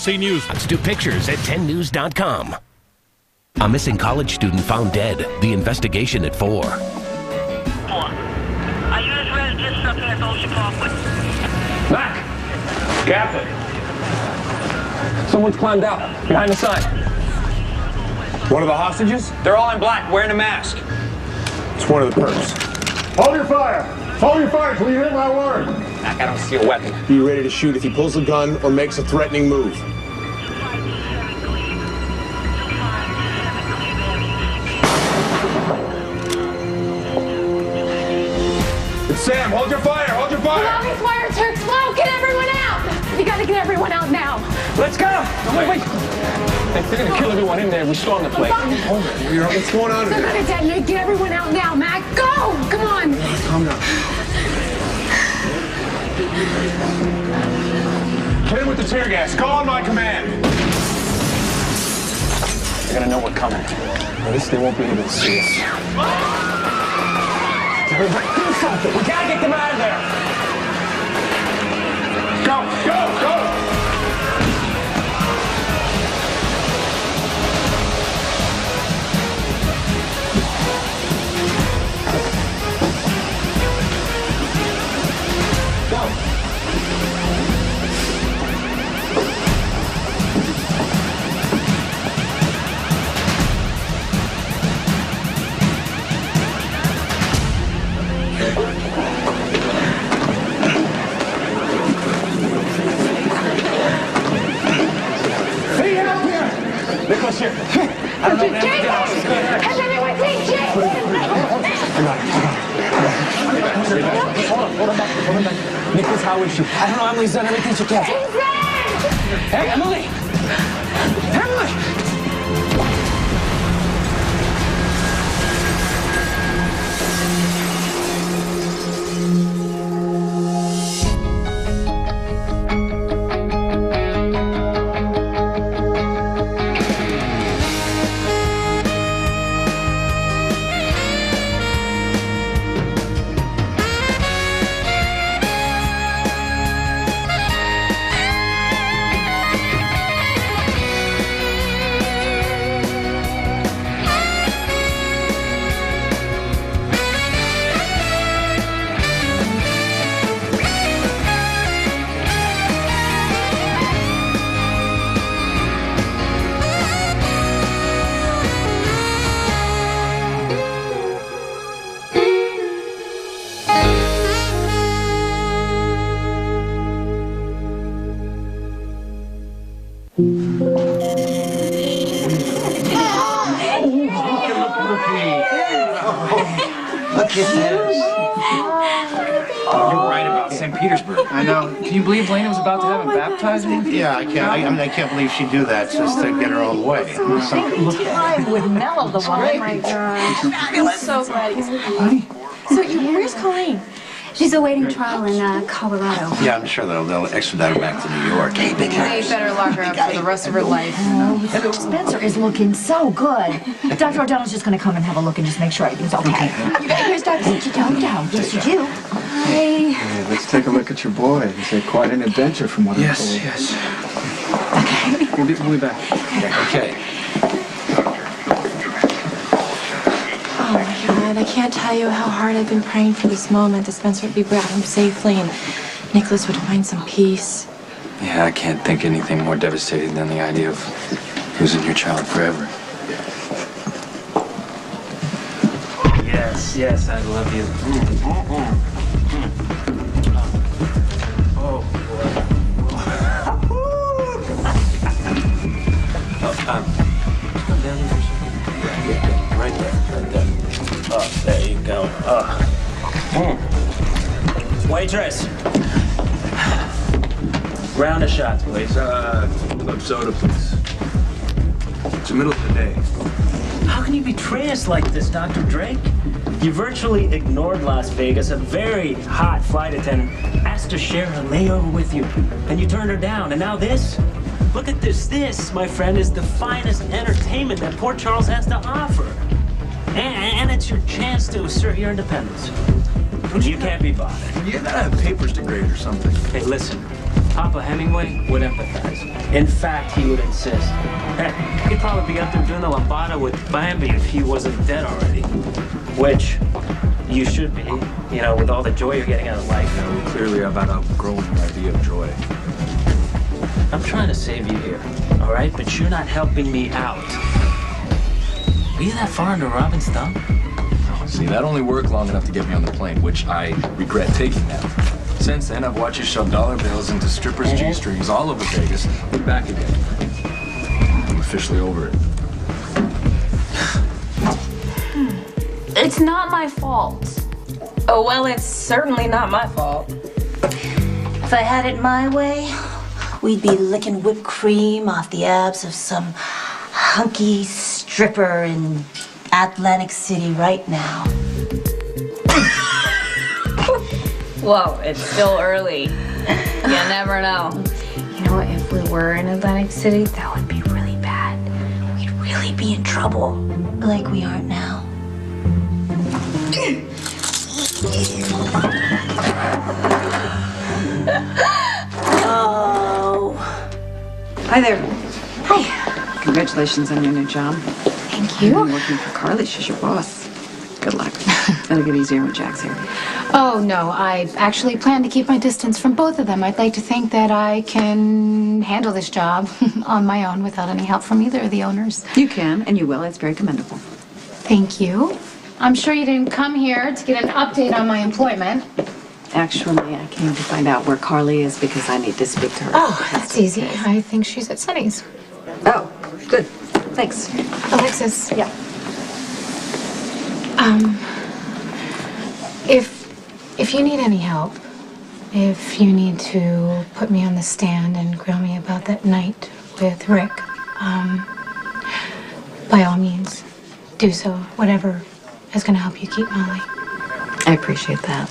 See news. Do pictures at 10news.com. A missing college student found dead. The investigation at 4. Are you as residents stuck in this Ocean Parkway? Mac! Captain! Someone's climbed out, behind the sign. One of the hostages? They're all in black, wearing a mask. It's one of the perps. Hold your fire! Hold your fire till you hear my word! Mac, I don't see a weapon. Be ready to shoot if he pulls a gun or makes a threatening move. It's Sam, hold your fire! Hold your fire! Allow these wires to explode! Get everyone out! You gotta get everyone out now! Let's go! No, wait. They're gonna kill everyone in there if we storm the place. What's going on They're here? gonna detonate. Get everyone out now, Mac! Go! Come on! Calm down. Hit him with the tear gas. Call on my command. They're gonna know we're coming. At least they won't be able to see us. Everybody, do something! We gotta get them out of there! Go, go, go! Nicholas here. I don't know, man. Has anyone seen Jason? Hold on back. Nicholas, how is she? I don't know. Emily's done everything she can. He's there! Hey, Emily! Emily! Look at this. You're right about St. Petersburg. I know. Can you believe Lena was about to have him baptized? Yeah, I can't. I can't believe she'd do that just to get her own way. Time with Mello, the one. Oh my gosh. I'm so glad he's happy. So, where's Colleen? She's awaiting trial in Colorado. Yeah, I'm sure they'll extradite her back to New York. Hey, big They better lock her up for the rest of her life. Spencer is looking so good. Dr. O'Donnell's just going to come and have a look and just make sure everything's okay. Here's Dr. Don't. Yes, you do. Hey. Hey, let's take a look at your boy. He's had quite an adventure from what I'm told. Yes. Okay. We'll be back. Okay. Oh my God, I can't tell you how hard I've been praying for this moment that Spencer would be brought home safely and Nicholas would find some peace. Yeah, I can't think anything more devastating than the idea of losing your child forever. Yes, I love you. Oh, boy. Come down here for a second. Yeah, right there. Oh, there you go. Waitress. Round of shots, please. Club soda, please. It's the middle of the day. How can you betray us like this, Dr. Drake? You virtually ignored Las Vegas. A very hot flight attendant asked to share a layover with you, and you turned her down. And now this? Look at this. This, my friend, is the finest entertainment that Port Charles has to offer. And it's your chance to assert your independence. You can't be bothered. You gotta have papers to grade or something. Hey, listen. Papa Hemingway would empathize. In fact, he would insist. Heck, he'd probably be up there doing the lambada with Bambi if he wasn't dead already. Which you should be, you know, with all the joy you're getting out of life. You know, clearly I've outgrown the idea of joy. I'm trying to save you here, all right? But you're not helping me out. Are you that far under Robin's thumb? See, that only worked long enough to get me on the plane, which I regret taking now. Since then, I've watched you shove dollar bills into strippers' G-strings all over Vegas and back again. I'm officially over it. It's not my fault. Oh, well, it's certainly not my fault. If I had it my way, we'd be licking whipped cream off the abs of some hunky stripper in Atlantic City right now. Whoa, it's still early. You never know. You know what? If we were in Atlantic City, that would be really bad. We'd really be in trouble. Like we aren't now. Oh. Hi there. Hi. Congratulations on your new job. Thank You've you. been working for Carly. She's your boss. Good luck. It'll get easier when Jack's here. Oh, no, I actually plan to keep my distance from both of them. I'd like to think that I can handle this job on my own without any help from either of the owners. You can, and you will. It's very commendable. Thank you. I'm sure you didn't come here to get an update on my employment. Actually, I came to find out where Carly is because I need to speak to her. Oh, that's easy. I think she's at Sunny's. Oh, good. Thanks. Alexis. Yeah. If you need any help, if you need to put me on the stand and grill me about that night with Rick, by all means, do so. Whatever is going to help you keep Molly. I appreciate that.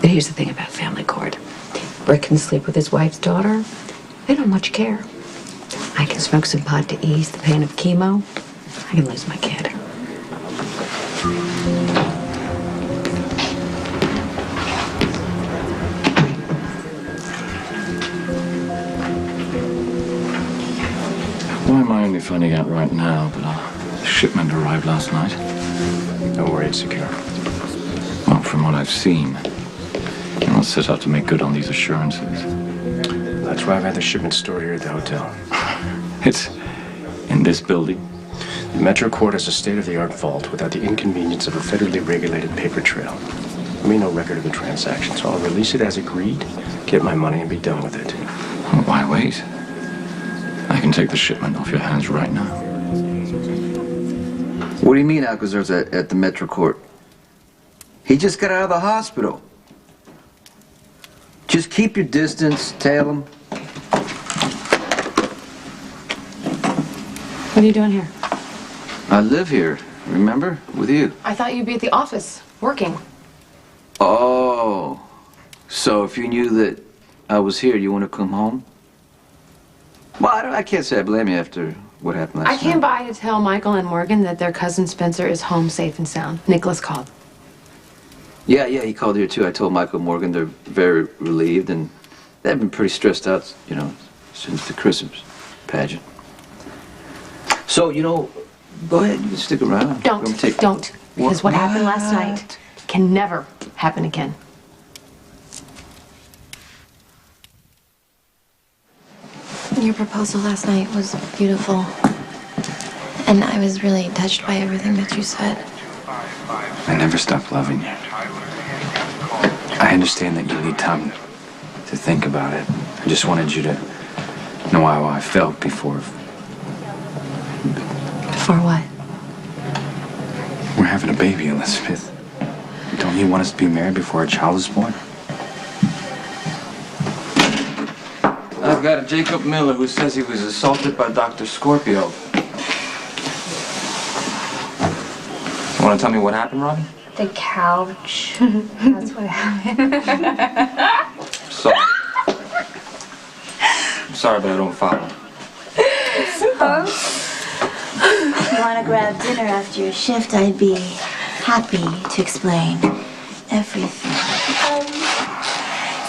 But here's the thing about family court. Rick can sleep with his wife's daughter. They don't much care. I can smoke some pot to ease the pain of chemo. I can lose my kid. Why am I only finding out right now that our shipment arrived last night? Don't worry, it's secure. Well, from what I've seen, you're not set out to make good on these assurances. That's why I've had the shipment stored here at the hotel. It's in this building? The Metro Court has a state-of-the-art vault without the inconvenience of a federally regulated paper trail. I mean, no record of the transaction, so I'll release it as agreed, get my money, and be done with it. Well, why wait? I can take the shipment off your hands right now. What do you mean Alcazar's at the Metro Court? He just got out of the hospital. Just keep your distance, tail him. What are you doing here? I live here, remember? With you. I thought you'd be at the office, working. Oh. So if you knew that I was here, you want to come home? Well, I can't say I blame you after what happened last night. I came by to tell Michael and Morgan that their cousin Spencer is home safe and sound. Nicholas called. Yeah, he called here too. I told Michael and Morgan they're very relieved, and they've been pretty stressed out, you know, since the Christmas pageant. So, you know, go ahead, you can stick around. Don't. Because what happened last night can never happen again. Your proposal last night was beautiful. And I was really touched by everything that you said. I never stopped loving you. I understand that you need time to think about it. I just wanted you to know how I felt before. Before what? We're having a baby, Elizabeth. Don't you want us to be married before our child is born? I've got a Jacob Miller who says he was assaulted by Dr. Scorpio. You want to tell me what happened, Robin? The couch. That's what happened. Sorry. I'm sorry, but I don't follow. It's simple. If you want to grab dinner after your shift, I'd be happy to explain everything.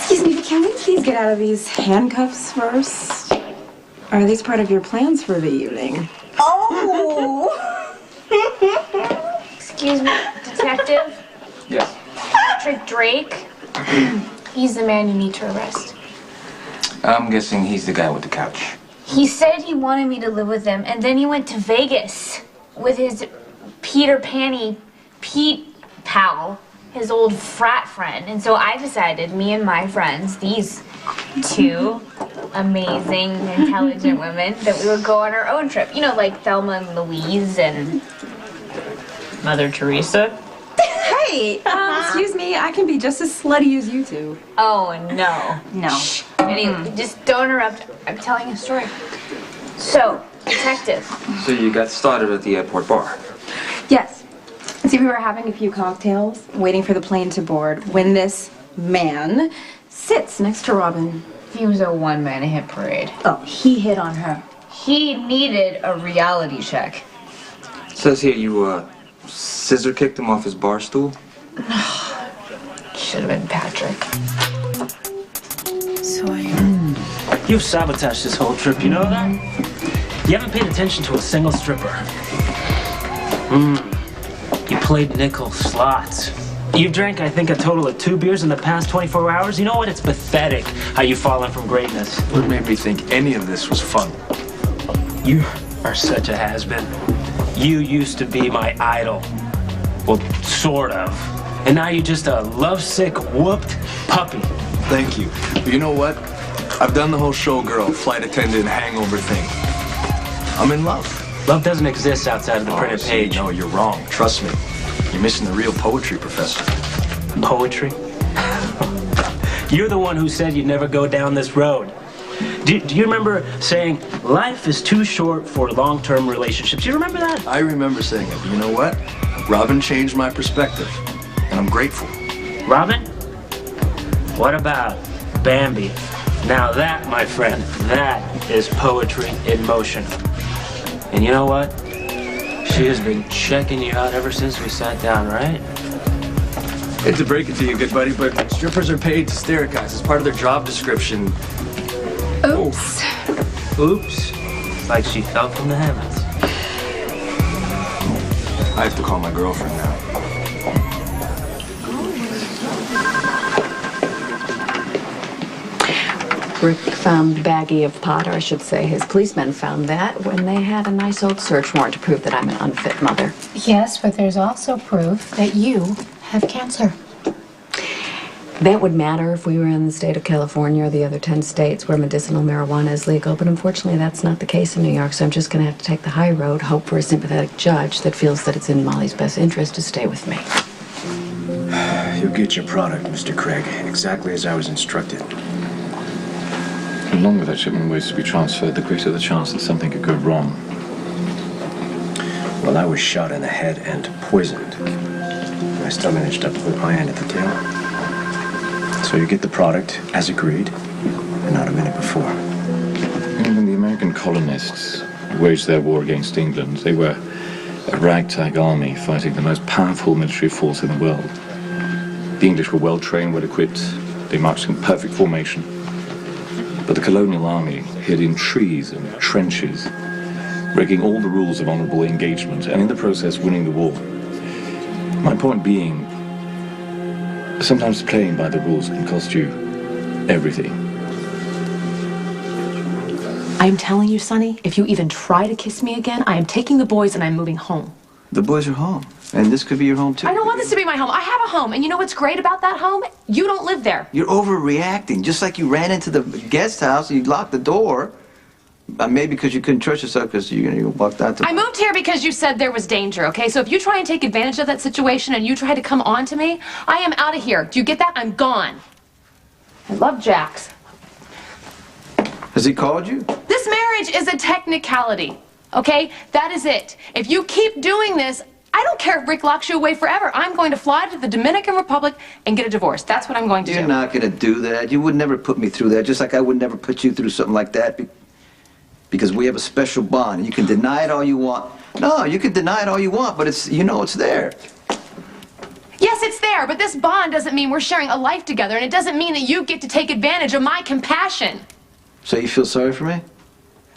Excuse me, can we please get out of these handcuffs first? Are these part of your plans for the evening? Oh! Excuse me, detective? Yes. Patrick Drake? He's the man you need to arrest. I'm guessing he's the guy with the couch. He said he wanted me to live with him, and then he went to Vegas with his Peter Panny Pete pal, his old frat friend. And so I decided, me and my friends, these two amazing, intelligent women, that we would go on our own trip. You know, like Thelma and Louise and Mother Teresa. Hey, excuse me, I can be just as slutty as you two. Oh, no. No. Shh. Anyway, just don't interrupt. I'm telling a story. So, detective. So you got started at the airport bar? Yes. See, we were having a few cocktails, waiting for the plane to board, when this man sits next to Robin. He was a one-man hit parade. Oh, he hit on her. He needed a reality check. Says here you, scissor kicked him off his bar stool? Should have been Patrick. You've sabotaged this whole trip, you know that? You haven't paid attention to a single stripper. You played nickel slots. You drank, I think, a total of 2 beers in the past 24 hours. You know what? It's pathetic how you've fallen from greatness. What made me think any of this was fun? You are such a has-been. You used to be my idol. Well, sort of. And now you're just a lovesick, whooped puppy. Thank you. But you know what? I've done the whole showgirl, flight attendant, hangover thing. I'm in love. Love doesn't exist outside of the printed page. No, you're wrong. Trust me. You're missing the real poetry, Professor. Poetry? You're the one who said you'd never go down this road. Do you remember saying, life is too short for long-term relationships? Do you remember that? I remember saying it, but you know what? Robin changed my perspective, and I'm grateful. Robin? What about Bambi? Now that, my friend, that is poetry in motion. And you know what? She has been checking you out ever since we sat down, right? Hate to break it to you, good buddy, but strippers are paid to stare at guys. It's part of their job description. Oops. Oops. Like she fell from the heavens. I have to call my girlfriend now. Rick found the baggie of pot, or I should say his policemen found that when they had a nice old search warrant to prove that I'm an unfit mother. Yes, but there's also proof that you have cancer. That would matter if we were in the state of California or the other 10 states where medicinal marijuana is legal, but unfortunately that's not the case in New York, so I'm just going to have to take the high road, hope for a sympathetic judge that feels that it's in Molly's best interest to stay with me. You'll get your product, Mr. Craig, exactly as I was instructed. The longer that shipment waits to be transferred, the greater the chance that something could go wrong. Well, I was shot in the head and poisoned. I still managed to put my hand at the tail. So you get the product, as agreed, and not a minute before. When the American colonists waged their war against England, they were a ragtag army fighting the most powerful military force in the world. The English were well-trained, well-equipped. They marched in perfect formation. But the colonial army hid in trees and trenches, breaking all the rules of honorable engagement, and in the process winning the war. My point being, sometimes playing by the rules can cost you everything. I am telling you, Sonny, if you even try to kiss me again, I am taking the boys and I'm moving home. The boys are home, and this could be your home too. I don't want this to be my home. I have a home, and you know what's great about that home? You don't live there. You're overreacting, just like you ran into the guest house and you locked the door. Maybe because you couldn't trust yourself because you walked out the... I moved here because you said there was danger, okay? So if you try and take advantage of that situation and you try to come on to me, I am out of here. Do you get that? I'm gone. I love Jax. Has he called you? This marriage is a technicality, okay? That is it. If you keep doing this, I don't care if Rick locks you away forever. I'm going to fly to the Dominican Republic and get a divorce. That's what I'm going to do. You're not going to do that. You would never put me through that, just like I would never put you through something like that. Because we have a special bond. You can deny it all you want. No, you can deny it all you want, but it's, you know it's there. Yes, it's there, but this bond doesn't mean we're sharing a life together, and it doesn't mean that you get to take advantage of my compassion. So you feel sorry for me?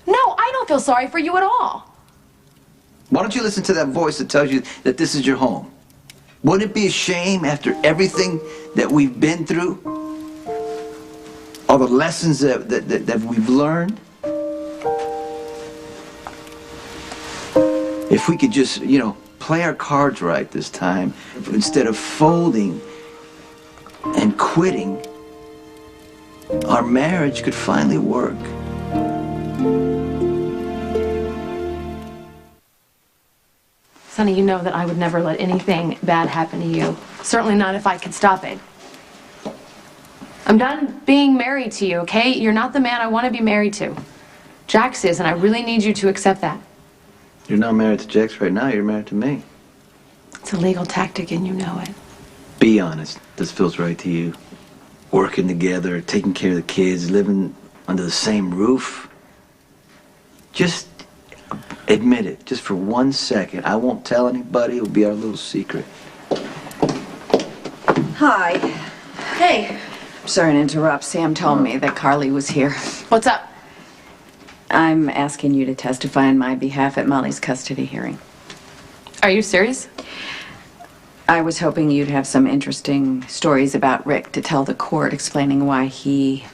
No, I don't feel sorry for you at all. Why don't you listen to that voice that tells you that this is your home? Wouldn't it be a shame after everything that we've been through? All the lessons that we've learned? If we could just, you know, play our cards right this time, instead of folding and quitting, our marriage could finally work. Sonny, you know that I would never let anything bad happen to you. Certainly not if I could stop it. I'm done being married to you, okay? You're not the man I want to be married to. Jax is, and I really need you to accept that. You're not married to Jax right now, you're married to me. It's a legal tactic, and you know it. Be honest, this feels right to you. Working together, taking care of the kids, living under the same roof. Just admit it, just for 1 second. I won't tell anybody, it'll be our little secret. Hi. Hey. Sorry to interrupt. Sam told me that Carly was here. What's up? I'm asking you to testify on my behalf at Molly's custody hearing. Are you serious? I was hoping you'd have some interesting stories about Rick to tell the court, explaining why he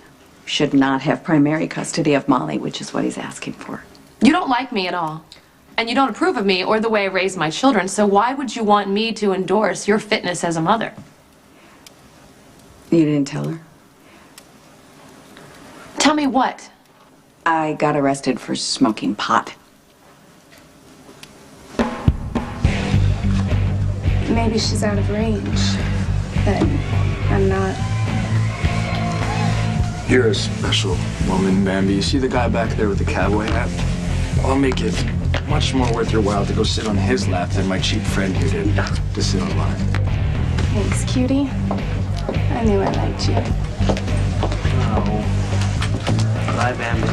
should not have primary custody of Molly, which is what he's asking for. You don't like me at all. And you don't approve of me or the way I raise my children, so why would you want me to endorse your fitness as a mother? You didn't tell her? Tell me what? I got arrested for smoking pot. Maybe she's out of range, but I'm not. You're a special woman, Bambi. You see the guy back there with the cowboy hat? I'll make it much more worth your while to go sit on his lap than my cheap friend here did to sit on mine. Thanks, cutie. I knew I liked you. Oh. Bye, Bambi.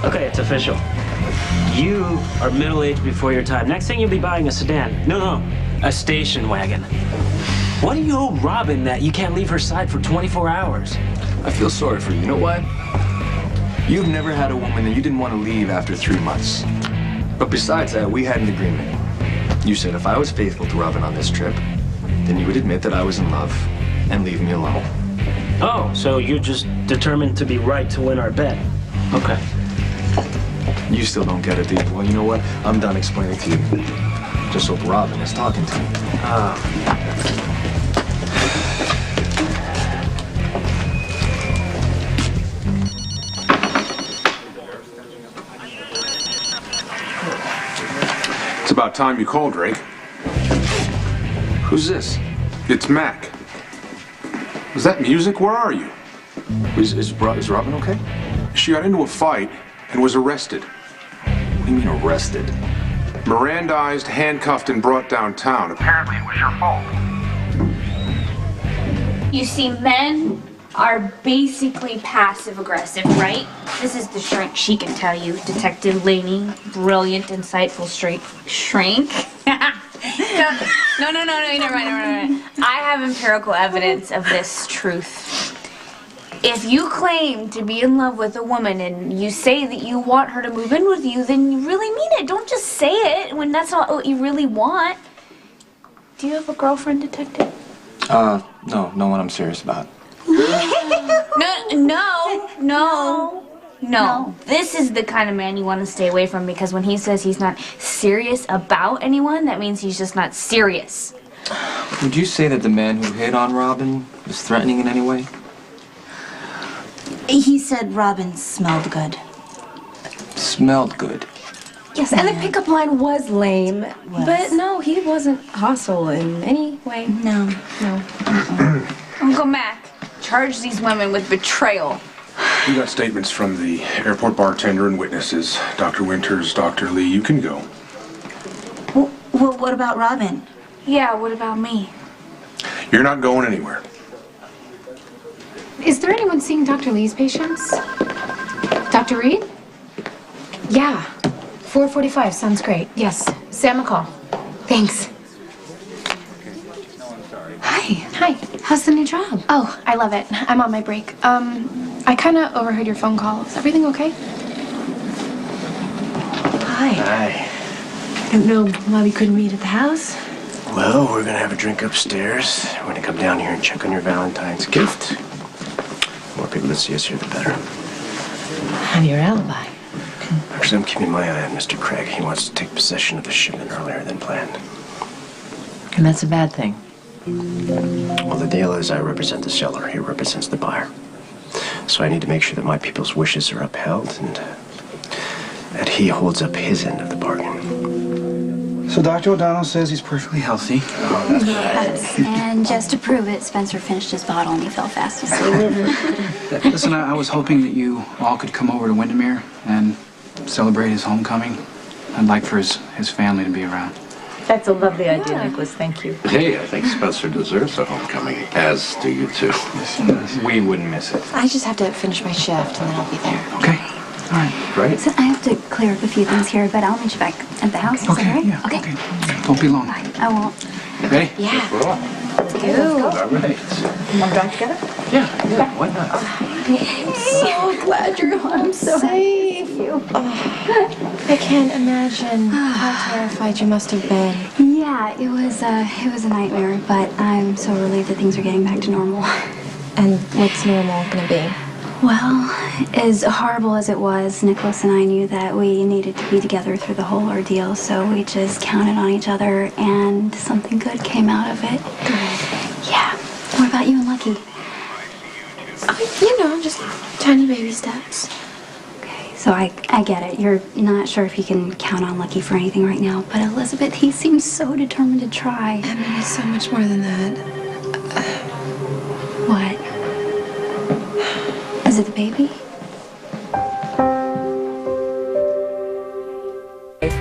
Okay, it's official. You are middle-aged before your time. Next thing you'll be buying a sedan. No, a station wagon. What do you owe Robin that you can't leave her side for 24 hours? I feel sorry for you. You know why? You've never had a woman that you didn't want to leave after 3 months. But besides that, we had an agreement. You said if I was faithful to Robin on this trip, then you would admit that I was in love and leave me alone. Oh, so you're just determined to be right to win our bet. Okay. You still don't get it, do you? Well, you know what? I'm done explaining to you. Just hope Robin is talking to me. It's about time you called, Drake. Who's this? It's Mac. Is that music? Where are you? Is Robin okay? She got into a fight and was arrested. What do you mean arrested? Mirandized, handcuffed, and brought downtown. Apparently it was your fault. You see, men are basically passive-aggressive, right? This is the shrink. She can tell you. Detective Laney, brilliant, insightful, straight shrink. No, never mind. I have empirical evidence of this truth. If you claim to be in love with a woman and you say that you want her to move in with you, then you really mean it. Don't just say it when that's not what you really want. Do you have a girlfriend, Detective? No one I'm serious about. No. This is the kind of man you want to stay away from, because when he says he's not serious about anyone, that means he's just not serious. Would you say that the man who hit on Robin was threatening in any way? He said Robin smelled good. Smelled good. Yes, and the pickup line was lame. But no, he wasn't hostile in any way. No. Uncle Mac, charge these women with betrayal. We got statements from the airport bartender and witnesses. Dr. Winters, Dr. Lee, you can go. Well, what about Robin? Yeah, what about me? You're not going anywhere. Is there anyone seeing Dr. Lee's patients? Dr. Reed? Yeah. 4:45 sounds great. Yes. Sam McCall. Thanks. How's the new job? Oh, I love it. I'm on my break. I kind of overheard your phone call. Is everything okay? Hi. Hi. I don't know why we couldn't meet at the house. Well, we're gonna have a drink upstairs. We're gonna come down here and check on your Valentine's gift. The more people that see us here, the better. I'm your alibi. Actually, I'm keeping my eye on Mr. Craig. He wants to take possession of the shipment earlier than planned. And that's a bad thing. Well, the deal is I represent the seller. He represents the buyer. So I need to make sure that my people's wishes are upheld and that he holds up his end of the bargain. So Dr. O'Donnell says he's perfectly healthy. Yes, and just to prove it, Spencer finished his bottle and he fell fast asleep. Listen, I was hoping that you all could come over to Windermere and celebrate his homecoming. I'd like for his family to be around. That's a lovely idea, Nicholas. Thank you. Hey, I think Spencer deserves a homecoming, as do you two. We wouldn't miss it. I just have to finish my shift and then I'll be there. Okay. All right. Great. So I have to clear up a few things here, but I'll meet you back at the house. Is that all right? Yeah. Okay. Don't be long. Bye. I won't. Ready? Yeah. Okay, Ew. All right. Want to drive together? Yeah, why not? I'm so glad you're home safe. I can't imagine how terrified you must have been. Yeah, it was a nightmare, but I'm so relieved that things are getting back to normal. And what's normal gonna be? Well, as horrible as it was, Nicholas and I knew that we needed to be together through the whole ordeal, so we just counted on each other, and something good came out of it. Good. Yeah. What about you and Lucky? You know, just tiny baby steps. Okay, so I get it. You're not sure if you can count on Lucky for anything right now, but Elizabeth, he seems so determined to try. I mean, it's so much more than that. What? Is it the baby?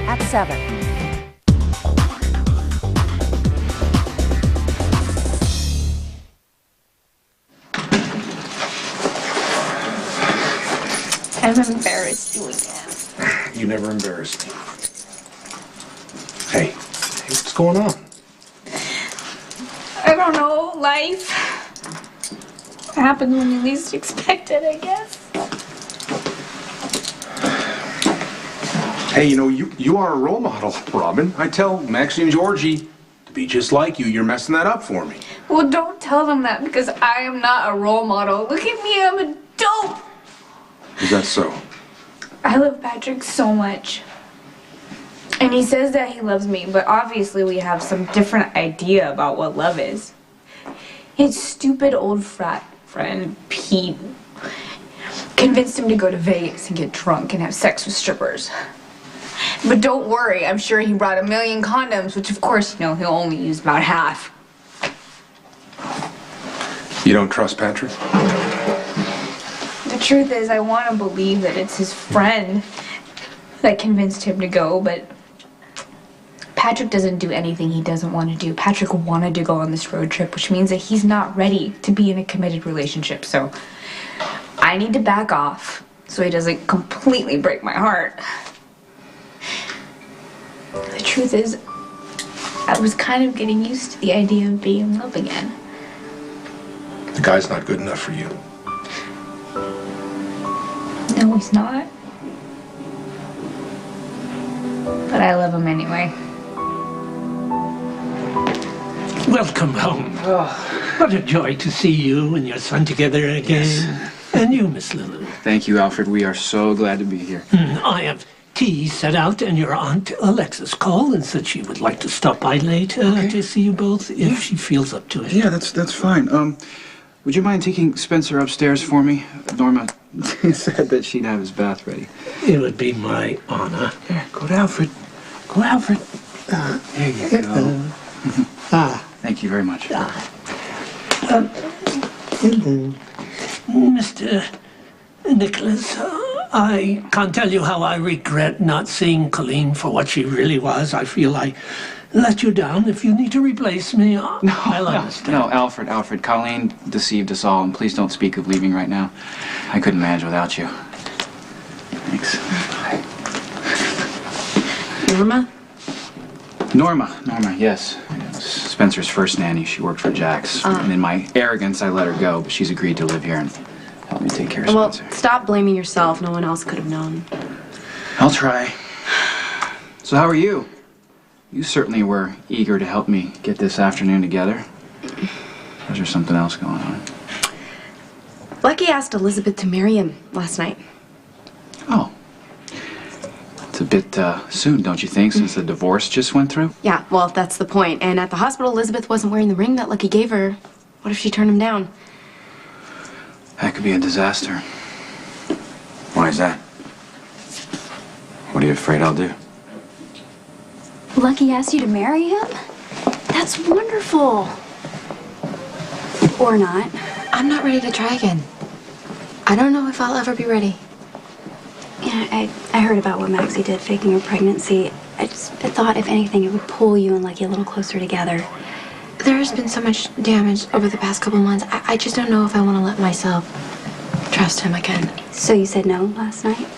At 7. I'm embarrassed doing it. You never embarrassed me. Hey, what's going on? I don't know, life happens when you least expect it, I guess. Hey, you know, you are a role model, Robin. I tell Maxie and Georgie to be just like you. You're messing that up for me. Well, don't tell them that because I am not a role model. Look at me, I'm a dope. Is that so? I love Patrick so much. And he says that he loves me, but obviously we have some different idea about what love is. His stupid old frat friend, Pete, convinced him to go to Vegas and get drunk and have sex with strippers. But don't worry, I'm sure he brought 1,000,000 condoms, which of course, you know, he'll only use about half. You don't trust Patrick? The truth is, I want to believe that it's his friend that convinced him to go, but Patrick doesn't do anything he doesn't want to do. Patrick wanted to go on this road trip, which means that he's not ready to be in a committed relationship. So I need to back off so he doesn't completely break my heart. The truth is, I was kind of getting used to the idea of being in love again. The guy's not good enough for you. No, he's not. But I love him anyway. Welcome home. What a joy to see you and your son together again. Yes. And you, Miss Lulu. Thank you, Alfred. We are so glad to be here. I have tea set out, and your Aunt Alexis called and said she would like to stop by later to see you both if she feels up to it. Yeah, that's fine. Would you mind taking Spencer upstairs for me? Norma said that she'd have his bath ready. It would be my honor. There, go to Alfred. Go, Alfred. There you go. Thank you very much. Mr. Nicholas, I can't tell you how I regret not seeing Colleen for what she really was. I feel I let you down. If you need to replace me, I'll understand. No, Alfred, Colleen deceived us all, and please don't speak of leaving right now. I couldn't manage without you. Thanks. Norma? Norma, yes. Spencer's first nanny. She worked for Jack's. And in my arrogance, I let her go, but she's agreed to live here and help me take care of Well, Spencer. stop blaming yourself. No one else could have known. I'll try. So how are you? You certainly were eager to help me get this afternoon together. Or is there something else going on? Lucky asked Elizabeth to marry him last night. Oh. It's a bit soon, don't you think, since the divorce just went through? Yeah, well, that's the point. And at the hospital, Elizabeth wasn't wearing the ring that Lucky gave her. What if she turned him down? That could be a disaster. Why is that? What are you afraid I'll do? Lucky asked you to marry him? That's wonderful. Or not. I'm not ready to try again. I don't know if I'll ever be ready. Yeah, I heard about what Maxie did faking her pregnancy. I thought, if anything, it would pull you and Lucky a little closer together. There has been so much damage over the past couple months. I just don't know if I want to let myself trust him again. So you said no last night?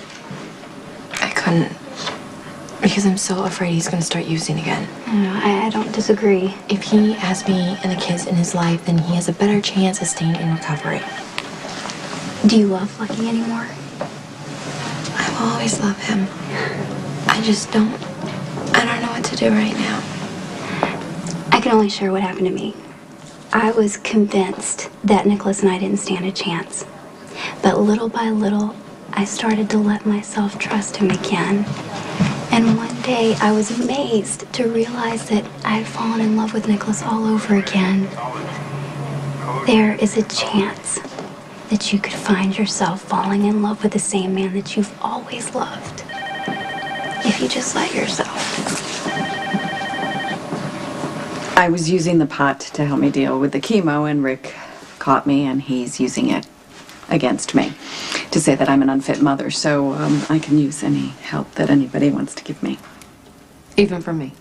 I couldn't. Because I'm so afraid he's going to start using again. No, I don't disagree. If he has me and the kids in his life, then he has a better chance of staying in recovery. Do you love Lucky anymore? I will always love him. I don't know what to do right now. I can only share what happened to me. I was convinced that Nicholas and I didn't stand a chance. But little by little, I started to let myself trust him again. And one day, I was amazed to realize that I had fallen in love with Nicholas all over again. There is a chance that you could find yourself falling in love with the same man that you've always loved. If you just let yourself. I was using the pot to help me deal with the chemo, and Rick caught me, and he's using it against me to say that I'm an unfit mother, so I can use any help that anybody wants to give me. Even from me.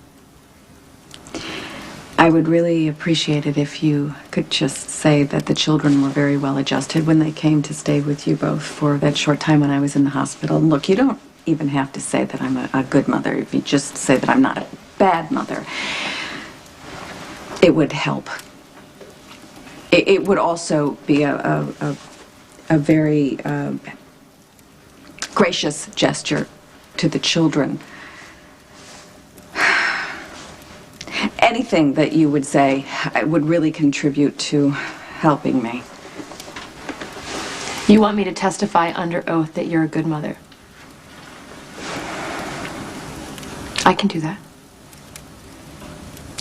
I would really appreciate it if you could just say that the children were very well adjusted when they came to stay with you both for that short time when I was in the hospital. And look, you don't even have to say that I'm a good mother. If you just say that I'm not a bad mother, it would help. It would also be a very gracious gesture to the children. Anything that you would say would really contribute to helping me. You want me to testify under oath that you're a good mother? I can do that.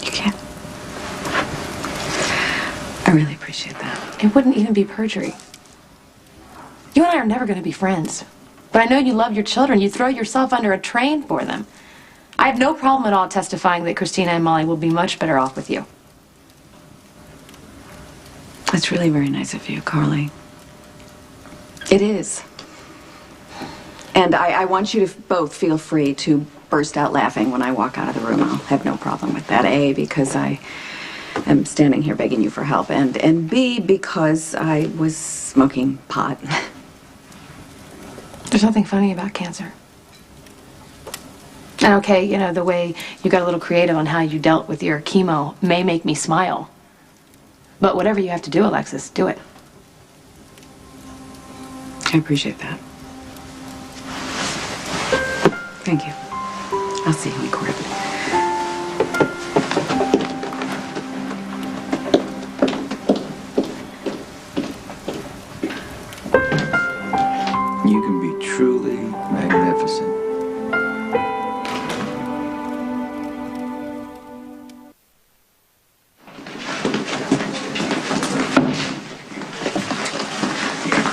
You can. I really appreciate that. It wouldn't even be perjury. You and I are never going to be friends. But I know you love your children. You throw yourself under a train for them. I have no problem at all testifying that Christina and Molly will be much better off with you. That's really very nice of you, Carly. It is. And I want you to both feel free to burst out laughing when I walk out of the room. I'll have no problem with that. A, because I am standing here begging you for help, and B, because I was smoking pot. There's nothing funny about cancer. And okay, you know, the way you got a little creative on how you dealt with your chemo may make me smile. But whatever you have to do, Alexis, do it. I appreciate that. Thank you. I'll see you in court. You can be truly magnificent.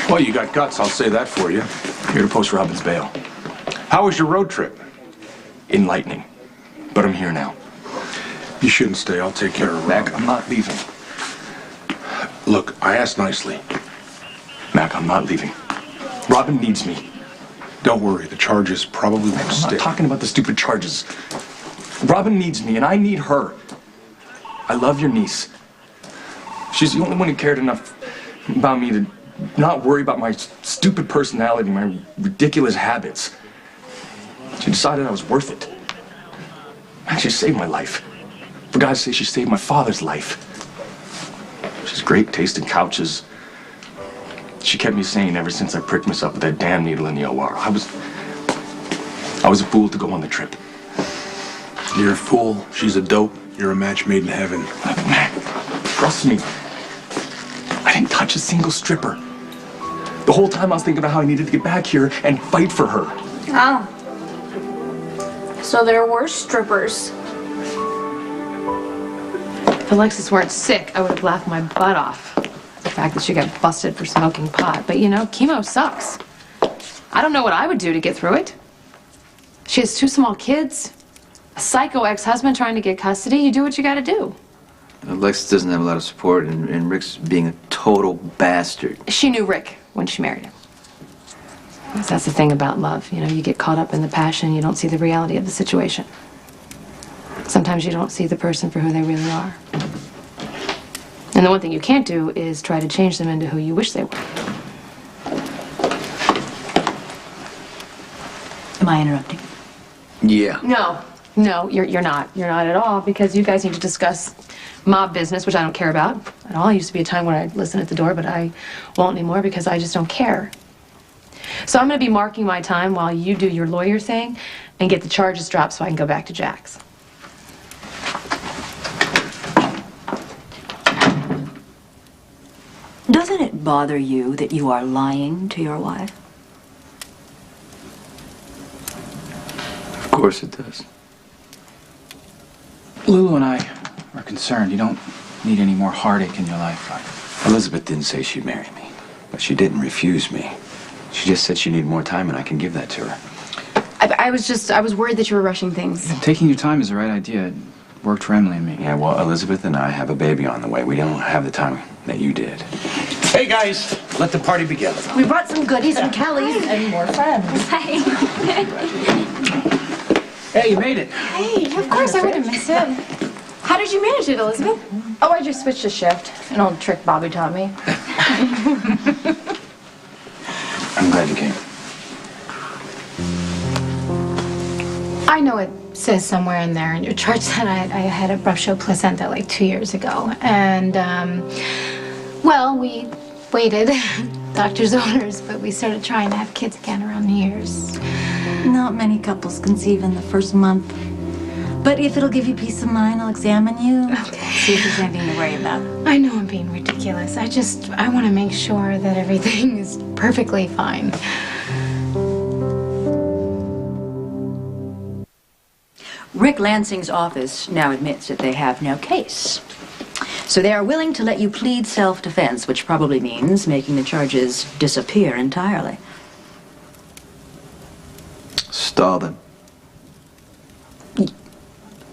Well, you got guts, I'll say that for you. Here to post Robin's bail. How was your road trip? Enlightening. But I'm here now. You shouldn't stay. I'll take care of Robin. Mac, I'm not leaving. Look, I asked nicely. Mac, I'm not leaving. Robin needs me. Don't worry, the charges probably won't I'm stick. not talking about the stupid charges. Robin needs me, and I need her. I love your niece. She's the only one who cared enough about me to not worry about my stupid personality, my ridiculous habits. She decided I was worth it. Man, she saved my life. For God's sake, she saved my father's life. She's great taste in couches. She kept me sane ever since I pricked myself with that damn needle in the OR. I was a fool to go on the trip. You're a fool. She's a dope. You're a match made in heaven. Mac, trust me. I didn't touch a single stripper. The whole time I was thinking about how I needed to get back here and fight for her. Oh. So there were strippers. If Alexis weren't sick, I would have laughed my butt off. The fact that she got busted for smoking pot. But you know, chemo sucks. I don't know what I would do to get through it. She has 2 small kids, a psycho ex-husband trying to get custody. You do what you gotta do. Alexis doesn't have a lot of support, and Rick's being a total bastard. She knew Rick when she married him. That's the thing about love. You know, you get caught up in the passion, you don't see the reality of the situation. Sometimes you don't see the person for who they really are. And the one thing you can't do is try to change them into who you wish they were. Am I interrupting? Yeah. No, you're not. You're not at all, because you guys need to discuss mob business, which I don't care about at all. It used to be a time when I'd listen at the door, but I won't anymore because I just don't care. So I'm going to be marking my time while you do your lawyer thing and get the charges dropped so I can go back to Jack's. Doesn't it bother you that you are lying to your wife? Of course it does. Lulu and I are concerned. You don't need any more heartache in your life. Elizabeth didn't say she'd marry me, but she didn't refuse me. She just said she needed more time and I can give that to her. I was worried that you were rushing things. Taking your time is the right idea. It worked for Emily and me. Yeah, well, Elizabeth and I have a baby on the way. We don't have the time that you did. Hey, guys, let the party begin. We brought some goodies from Kelly's and more friends. Hey, you made it. Hey, of course I wouldn't miss it. How did you manage it, Elizabeth? Oh, I just switched a shift. An old trick Bobby taught me. I'm glad you came. I know it says somewhere in there in your chart that I had a rupture placenta like 2 years ago. And, well, we waited, doctor's orders, but we started trying to have kids again around New Year's. Not many couples conceive in the first month. But if it'll give you peace of mind, I'll examine you. Okay. See if there's anything to worry about. I know I'm being ridiculous. I want to make sure that everything is perfectly fine. Rick Lansing's office now admits that they have no case. So they are willing to let you plead self-defense, which probably means making the charges disappear entirely. Stall them.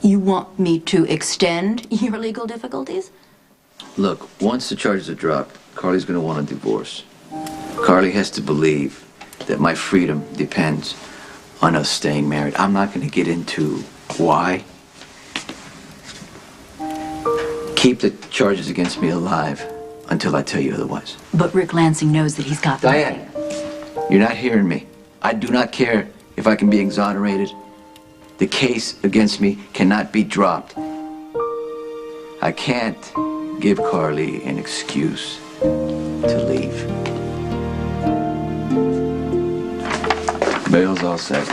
You want me to extend your legal difficulties? Look, once the charges are dropped, Carly's gonna want a divorce. Carly has to believe that my freedom depends on us staying married. I'm not gonna get into why. Keep the charges against me alive until I tell you otherwise. But Rick Lansing knows that he's got them. Diane, you're not hearing me. I do not care if I can be exonerated. The case against me cannot be dropped. I can't give Carly an excuse to leave. Bail's all set.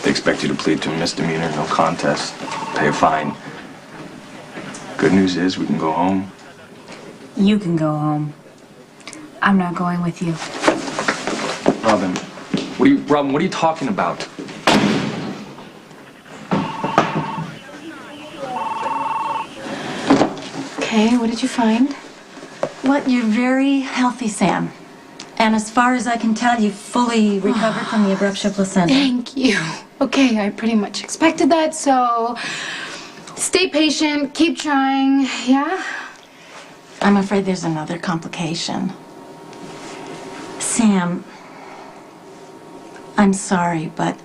They expect you to plead to a misdemeanor, no contest, pay a fine. Good news is we can go home. You can go home. I'm not going with you. Robin, what are you talking about? Okay, what did you find? What, you're very healthy, Sam. And as far as I can tell, you've fully recovered from the abruptia placenta. Thank you. Okay, I pretty much expected that, so stay patient, keep trying, yeah? I'm afraid there's another complication. Sam, I'm sorry, but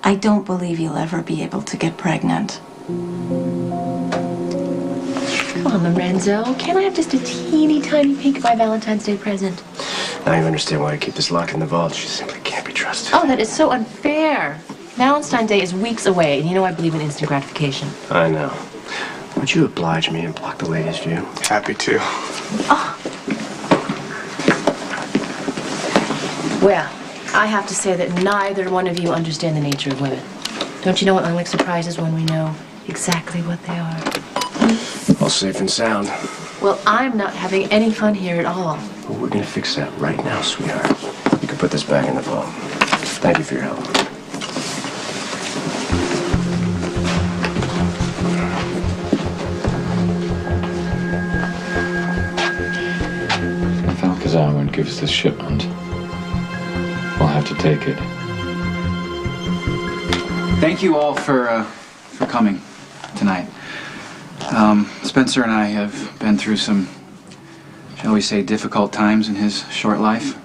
I don't believe you'll ever be able to get pregnant. Come on, Lorenzo. Can't I have just a teeny tiny peek of my Valentine's Day present? Now you understand why I keep this locked in the vault. She simply can't be trusted. Oh, that is so unfair. Valentine's Day is weeks away, and you know I believe in instant gratification. I know. Would you oblige me and block the ladies' view? Happy to. Well, I have to say that neither one of you understand the nature of women. Don't you know what unlike surprises when we know exactly what they are? All safe and sound. Well, I'm not having any fun here at all. Well, we're gonna fix that right now, sweetheart. You can put this back in the vault. Thank you for your help. If Alcazar won't give us this shipment, we'll have to take it. Thank you all for coming tonight. Spencer and I have been through some, shall we say, difficult times in his short life.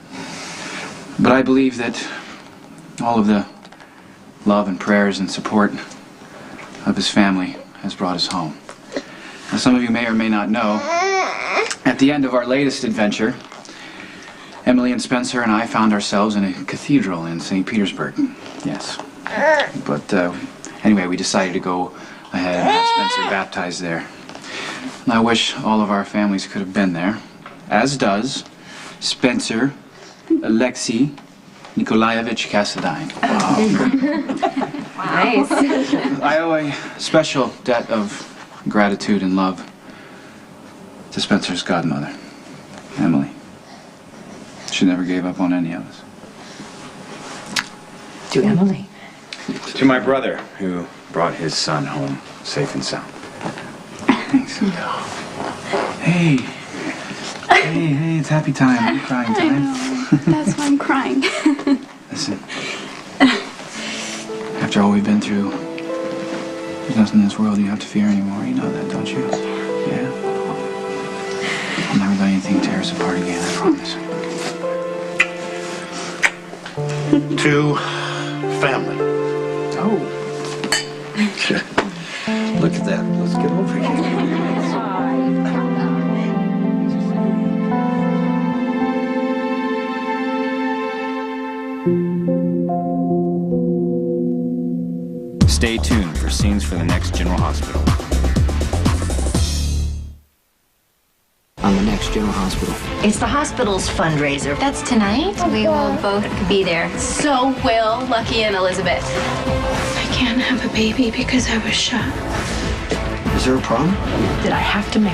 But I believe that all of the love and prayers and support of his family has brought us home. Now, some of you may or may not know, at the end of our latest adventure, Emily and Spencer and I found ourselves in a cathedral in St. Petersburg. Yes. But anyway, we decided to go ahead and have Spencer baptized there. And I wish all of our families could have been there, as does Spencer Alexei Nikolaevich Kassadine. Wow. Nice. I owe a special debt of gratitude and love to Spencer's godmother, Emily. She never gave up on any of us. To Emily. To my brother, who brought his son home safe and sound. Thanks. Hey. Hey, it's happy time. I'm crying I time. know. That's why I'm crying. Listen. After all we've been through, there's nothing in this world you have to fear anymore. You know that, don't you? Yeah. I'll never let anything tear us apart again, I promise. To family. Oh. Look at that. Let's get over here. Stay tuned for scenes for the next General Hospital. On the next General Hospital. It's the hospital's fundraiser. That's tonight. We will both be there. So will Lucky and Elizabeth. I can't have a baby because I was shot. Is there a problem? Did I have to marry?